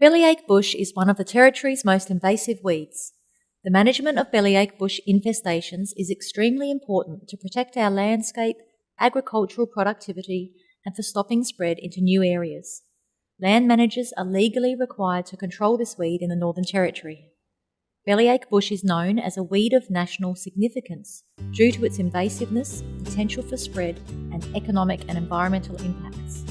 Bellyache bush is one of the Territory's most invasive weeds. The management of bellyache bush infestations is extremely important to protect our landscape, agricultural productivity, and for stopping spread into new areas. Land managers are legally required to control this weed in the Northern Territory. Bellyache bush is known as a weed of national significance due to its invasiveness, potential for spread, and economic and environmental impacts.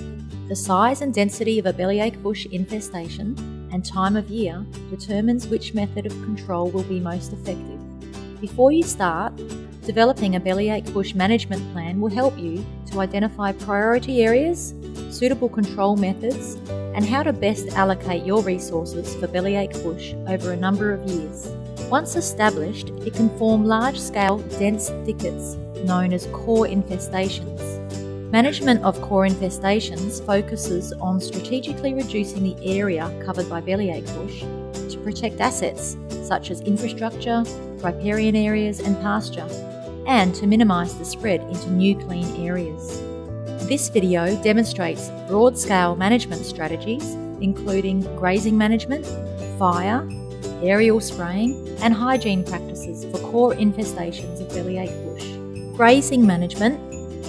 The size and density of a bellyache bush infestation and time of year determines which method of control will be most effective. Before you start, developing a bellyache bush management plan will help you to identify priority areas, suitable control methods, and how to best allocate your resources for bellyache bush over a number of years. Once established, it can form large-scale, dense thickets known as core infestations. Management of core infestations focuses on strategically reducing the area covered by bellyache bush to protect assets such as infrastructure, riparian areas and pasture, and to minimise the spread into new clean areas. This video demonstrates broad-scale management strategies including grazing management, fire, aerial spraying and hygiene practices for core infestations of bellyache bush. Grazing management,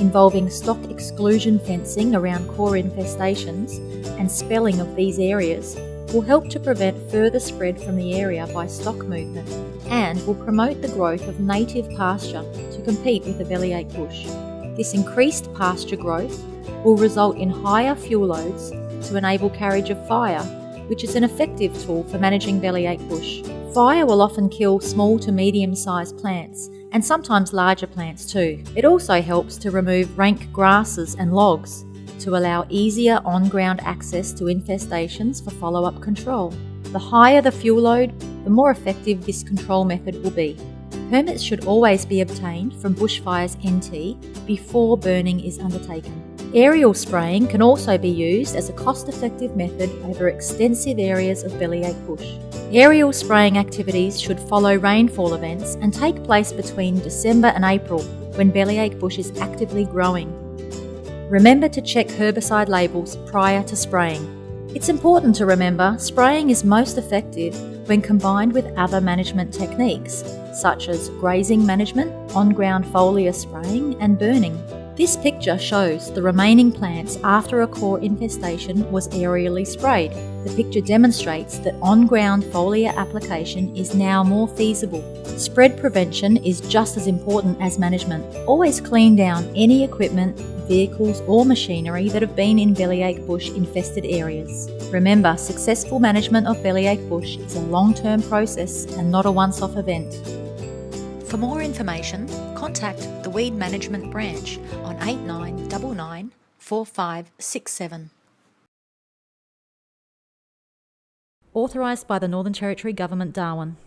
involving stock exclusion fencing around core infestations and spelling of these areas, will help to prevent further spread from the area by stock movement and will promote the growth of native pasture to compete with the bellyache bush. This increased pasture growth will result in higher fuel loads to enable carriage of fire, which is an effective tool for managing bellyache bush. Fire will often kill small to medium-sized plants and sometimes larger plants too. It also helps to remove rank grasses and logs to allow easier on-ground access to infestations for follow-up control. The higher the fuel load, the more effective this control method will be. Permits should always be obtained from Bushfires NT before burning is undertaken. Aerial spraying can also be used as a cost-effective method over extensive areas of bellyache bush. Aerial spraying activities should follow rainfall events and take place between December and April when bellyache bush is actively growing. Remember to check herbicide labels prior to spraying. It's important to remember spraying is most effective when combined with other management techniques such as grazing management, on-ground foliar spraying and burning. This picture shows the remaining plants after a core infestation was aerially sprayed. The picture demonstrates that on-ground foliar application is now more feasible. Spread prevention is just as important as management. Always clean down any equipment, vehicles or machinery that have been in bellyache bush infested areas. Remember, successful management of bellyache bush is a long-term process and not a once-off event. For more information, contact the Weed Management Branch on 8999 4567. Authorised by the Northern Territory Government, Darwin.